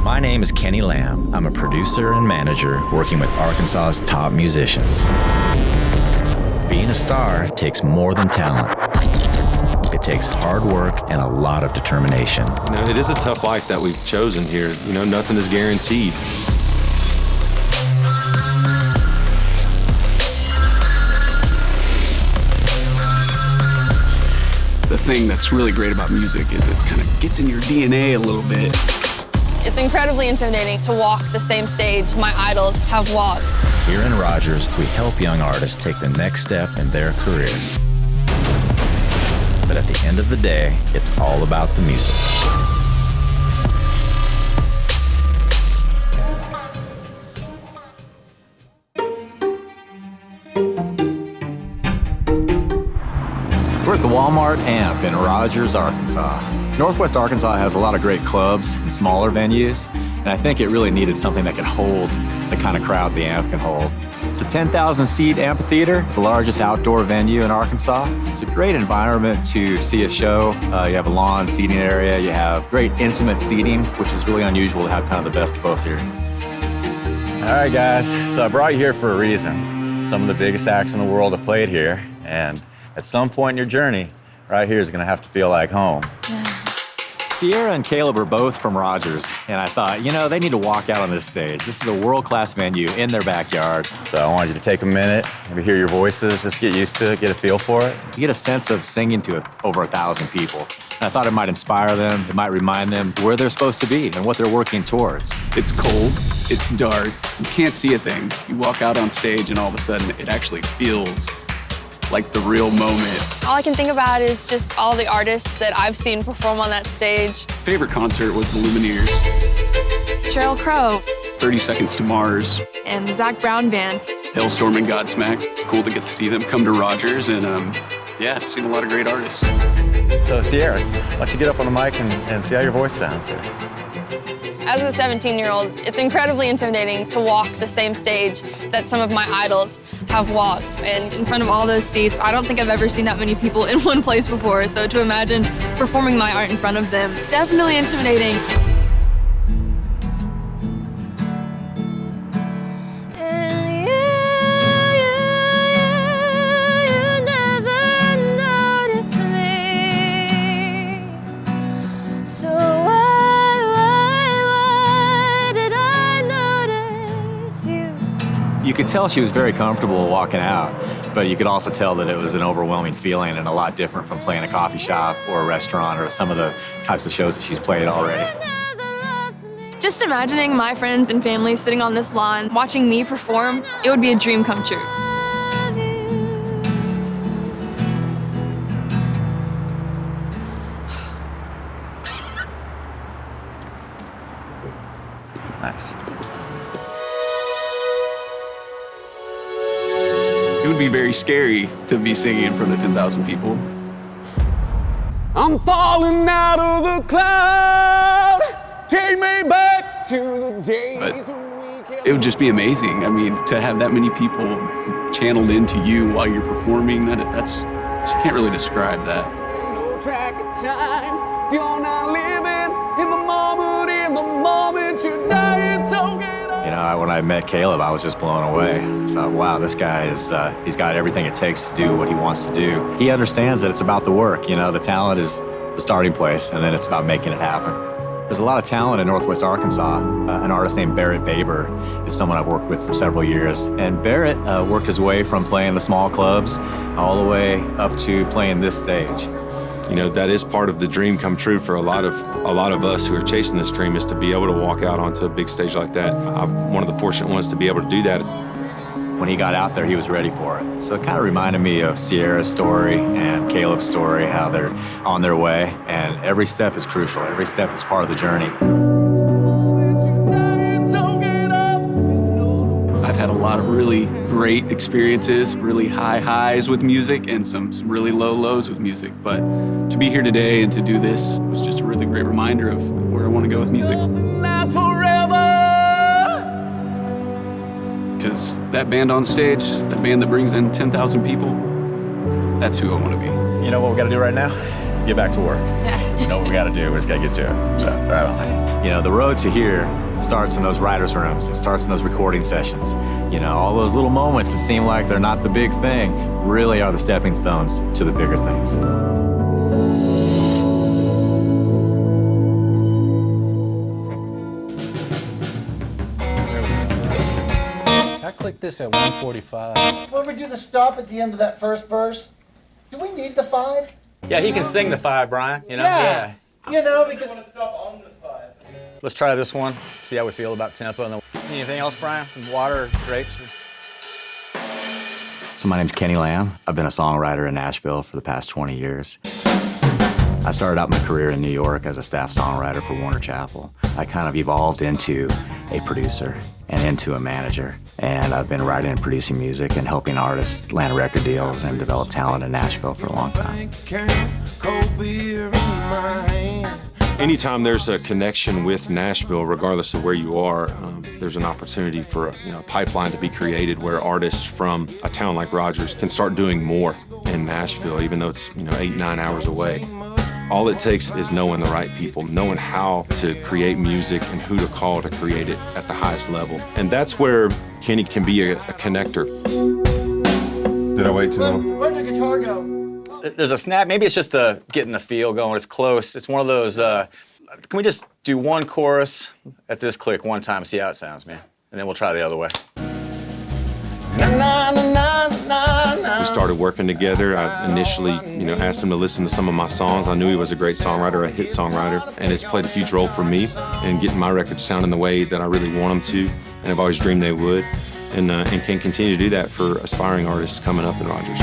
My name is Kenny Lamb. I'm a producer and manager working with Arkansas's top musicians. Being a star takes more than talent. It takes hard work and a lot of determination. You know, it is a tough life that we've chosen here. You know, nothing is guaranteed. The thing that's really great about music is it kind of gets in your DNA a little bit. It's incredibly intimidating to walk the same stage my idols have walked. Here in Rogers, we help young artists take the next step in their career. But at the end of the day, it's all about the music. We're at the Walmart Amp in Rogers, Arkansas. Northwest Arkansas has a lot of great clubs and smaller venues, and I think it really needed something that could hold the kind of crowd the Amp can hold. It's a 10,000-seat amphitheater. It's the largest outdoor venue in Arkansas. It's a great environment to see a show. You have a lawn seating area. You have great intimate seating, which is really unusual to have kind of the best of both here. All right, guys, so I brought you here for a reason. Some of the biggest acts in the world have played here, and at some point in your journey, right here is gonna have to feel like home. Sierra and Caleb are both from Rogers, and I thought, you know, they need to walk out on this stage. This is a world-class venue in their backyard. So I wanted you to take a minute, maybe hear your voices, just get used to it, get a feel for it. You get a sense of singing to over 1,000 people. And I thought it might inspire them, it might remind them where they're supposed to be and what they're working towards. It's cold, it's dark, you can't see a thing. You walk out on stage and all of a sudden it actually feels like the real moment. All I can think about is just all the artists that I've seen perform on that stage. Favorite concert was the Lumineers. Sheryl Crow. 30 Seconds to Mars. And Zach Brown Band. Hailstorm and Godsmack. Cool to get to see them come to Rogers, and yeah, I've seen a lot of great artists. So Sierra, why don't you get up on the mic and see how your voice sounds here. As a 17-year-old, it's incredibly intimidating to walk the same stage that some of my idols have walked. And in front of all those seats, I don't think I've ever seen that many people in one place before. So to imagine performing my art in front of them, definitely intimidating. You could tell she was very comfortable walking out, but you could also tell that it was an overwhelming feeling and a lot different from playing a coffee shop or a restaurant or some of the types of shows that she's played already. Just imagining my friends and family sitting on this lawn, watching me perform, it would be a dream come true. Nice. It would be very scary to be singing in front of 10,000 people. I'm falling out of the cloud, take me back to the days when we can... It would just be amazing. I mean, to have that many people channeled into you while you're performing, that's you can't really describe that. No track of time, if you're not living in the moment you die, it's okay. You know, when I met Caleb, I was just blown away. I thought, wow, this guy he's got everything it takes to do what he wants to do. He understands that it's about the work, you know, the talent is the starting place, and then it's about making it happen. There's a lot of talent in Northwest Arkansas. An artist named Barrett Baber is someone I've worked with for several years. And Barrett worked his way from playing the small clubs all the way up to playing this stage. You know, that is part of the dream come true for a lot of us who are chasing this dream, is to be able to walk out onto a big stage like that. I'm one of the fortunate ones to be able to do that. When he got out there, he was ready for it. So it kind of reminded me of Sierra's story and Caleb's story, how they're on their way, and every step is crucial. Every step is part of the journey. I've had a lot of really great experiences, really high highs with music and some really low lows with music. But to be here today and to do this was just a really great reminder of where I want to go with music. Because that band on stage, that band that brings in 10,000 people, that's who I want to be. You know what we got to do right now? Get back to work. Yeah. You know what we got to do? We just got to get to it. So, right on. You know, the road to here starts in those writers' rooms. It starts in those recording sessions. You know, all those little moments that seem like they're not the big thing really are the stepping stones to the bigger things. I clicked this at 145. When we do the stop at the end of that first verse, do we need the 5? Yeah, he can sing the 5, Brian. You know? Yeah. You know, because Let's try this one, see how we feel about tempo. And then anything else, Brian? Some water, grapes? So my name's Kenny Lamb. I've been a songwriter in Nashville for the past 20 years. I started out my career in New York as a staff songwriter for Warner Chappell. I kind of evolved into a producer and into a manager. And I've been writing and producing music and helping artists land record deals and develop talent in Nashville for a long time. Anytime there's a connection with Nashville, regardless of where you are, there's an opportunity for a pipeline to be created where artists from a town like Rogers can start doing more in Nashville, even though it's 8-9 hours away. All it takes is knowing the right people, knowing how to create music and who to call to create it at the highest level. And that's where Kenny can be a connector. Did I wait too long? where'd the guitar go? There's a snap. Maybe it's just getting the feel going. It's close. It's one of those, can we just do one chorus at this click one time, see how it sounds, man? And then we'll try the other way. We started working together. I initially, asked him to listen to some of my songs. I knew he was a great songwriter, a hit songwriter, and it's played a huge role for me in getting my records sounding the way that I really want them to, and I've always dreamed they would, and can continue to do that for aspiring artists coming up in Rogers.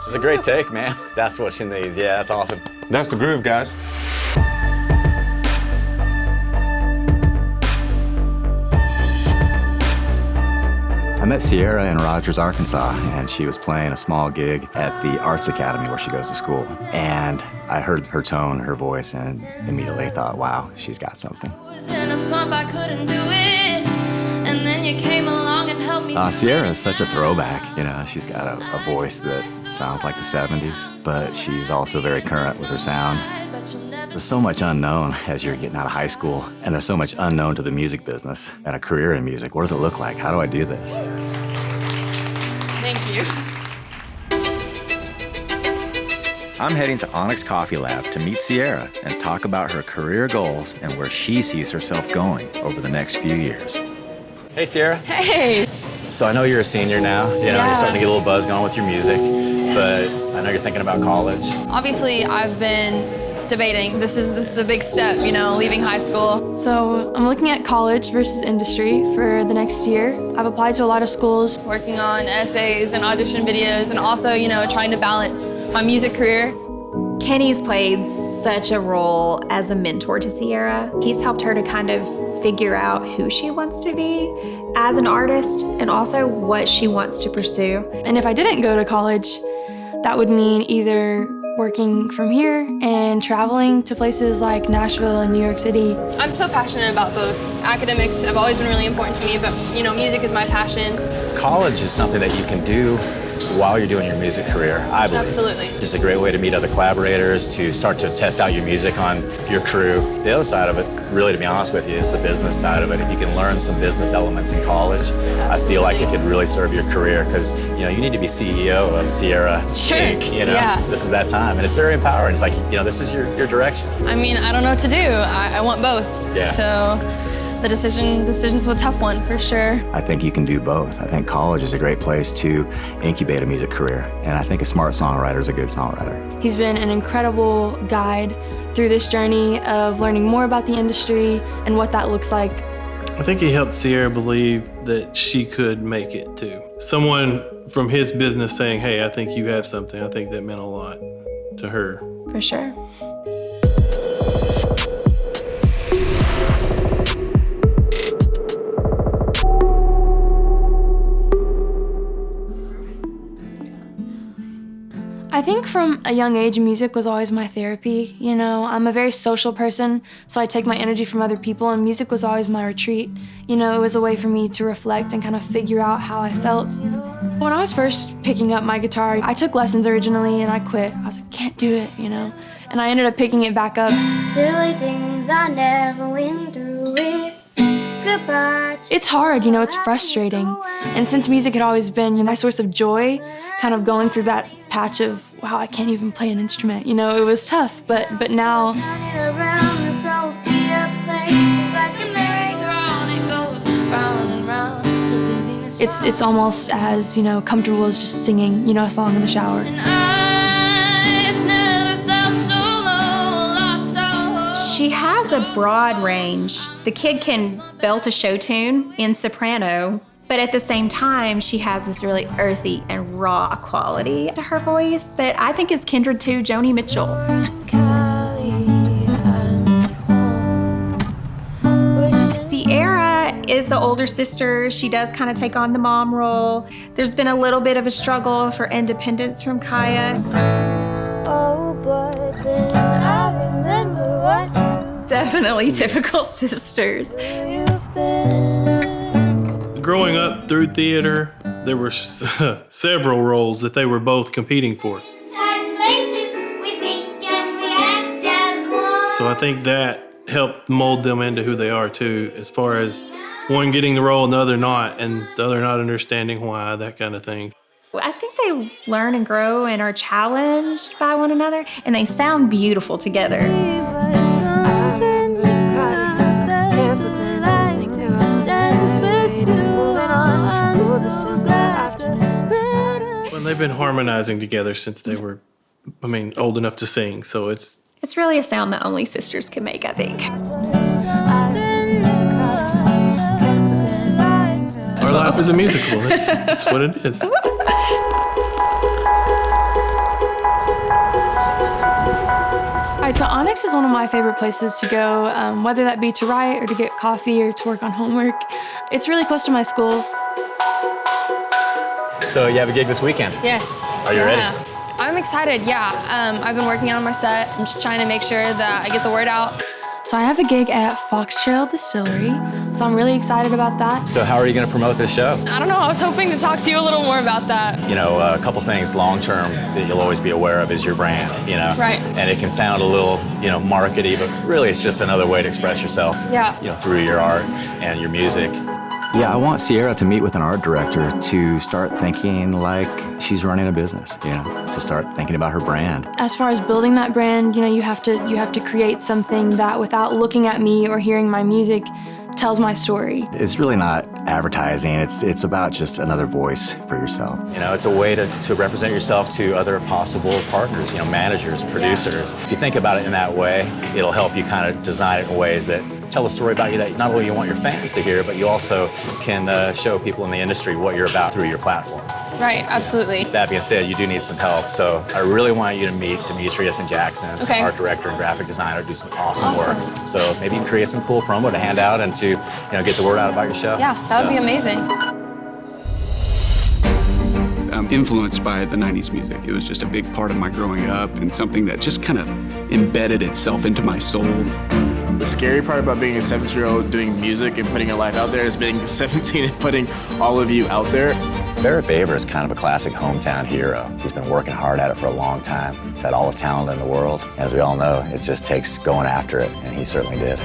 It's a great take, man. That's what she needs. Yeah, that's awesome. That's the groove, guys. I met Sierra in Rogers, Arkansas, and she was playing a small gig at the Arts Academy where she goes to school. And I heard her tone, her voice, and immediately thought, wow, she's got something. Sierra is such a throwback. She's got a voice that sounds like the 70s, but she's also very current with her sound. There's so much unknown as you're getting out of high school, and there's so much unknown to the music business and a career in music. What does it look like? How do I do this? Thank you. I'm heading to Onyx Coffee Lab to meet Sierra and talk about her career goals and where she sees herself going over the next few years. Hey, Sierra. Hey. So I know you're a senior now. You're starting to get a little buzz going with your music, but I know you're thinking about college. Obviously, I've been debating. This is a big step, leaving high school. So I'm looking at college versus industry for the next year. I've applied to a lot of schools. Working on essays and audition videos, and also, trying to balance my music career. Kenny's played such a role as a mentor to Sierra. He's helped her to kind of figure out who she wants to be as an artist and also what she wants to pursue. And if I didn't go to college, that would mean either working from here and traveling to places like Nashville and New York City. I'm so passionate about both. Academics have always been really important to me, but music is my passion. College is something that you can do while you're doing your music career, I believe. Absolutely. Just a great way to meet other collaborators, to start to test out your music on your crew. The other side of it, really, to be honest with you, is the business side of it. If you can learn some business elements in college, I feel like it could really serve your career because, you need to be CEO of Sierra Inc. Yeah. This is that time, and it's very empowering. It's like, this is your direction. I mean, I don't know what to do. I want both. Yeah. So the decision's a tough one for sure. I think you can do both. I think college is a great place to incubate a music career, and I think a smart songwriter is a good songwriter. He's been an incredible guide through this journey of learning more about the industry and what that looks like. I think he helped Sierra believe that she could make it too. Someone from his business saying, hey, I think you have something, I think that meant a lot to her. For sure. I think from a young age, music was always my therapy. I'm a very social person, so I take my energy from other people, and music was always my retreat. It was a way for me to reflect and kind of figure out how I felt. When I was first picking up my guitar, I took lessons originally and I quit. I was like, can't do it, and I ended up picking it back up. Silly things I never went through it. Goodbye. It's hard, you know, it's frustrating. And since music had always been, you know, my source of joy, kind of going through that patch of, wow, I can't even play an instrument, you know, it was tough. But now, it's almost as, you know, comfortable as just singing, you know, a song in the shower. She has a broad range. The kid can belt a show tune in soprano, but at the same time, she has this really earthy and raw quality to her voice that I think is kindred to Joni Mitchell. Sierra is the older sister. She does kind of take on the mom role. There's been a little bit of a struggle for independence from Kaya. Oh, but then I remember what Definitely typical sisters. Growing up through theater, there were several roles that they were both competing for. So I think that helped mold them into who they are too, as far as one getting the role and the other not, and the other not understanding why, that kind of thing. I think they learn and grow and are challenged by one another, and they sound beautiful together. Well, they've been harmonizing together since they were, old enough to sing, so it's really a sound that only sisters can make, I think. Our life is a musical. That's what it is. All right, so Onyx is one of my favorite places to go, whether that be to write or to get coffee or to work on homework. It's really close to my school. So you have a gig this weekend? Yes. Are you ready? I'm excited, yeah. I've been working on my set. I'm just trying to make sure that I get the word out. So I have a gig at Fox Trail Distillery, so I'm really excited about that. So how are you going to promote this show? I don't know, I was hoping to talk to you a little more about that. You know, a couple things long term that you'll always be aware of is your brand, you know? Right. And it can sound a little, markety, but really it's just another way to express yourself, through your art and your music. Yeah, I want Sierra to meet with an art director to start thinking like she's running a business, to start thinking about her brand. As far as building that brand, you have to create something that without looking at me or hearing my music tells my story. It's really not advertising, it's about just another voice for yourself. It's a way to represent yourself to other possible partners, managers, producers. If you think about it in that way, it'll help you kind of design it in ways that tell a story about you that not only you want your fans to hear, but you also can show people in the industry what you're about through your platform. Right, absolutely. That being said, you do need some help, so I really want you to meet Demetrius and Jackson, some art director and graphic designer, do some awesome work. So maybe you can create some cool promo to hand out and to get the word out about your show. Yeah, that would be amazing. I'm influenced by the 90s music. It was just a big part of my growing up and something that just kind of embedded itself into my soul. The scary part about being a 17-year-old doing music and putting your life out there is being 17 and putting all of you out there. Barrett Baver is kind of a classic hometown hero. He's been working hard at it for a long time. He's had all the talent in the world. As we all know, it just takes going after it, and he certainly did.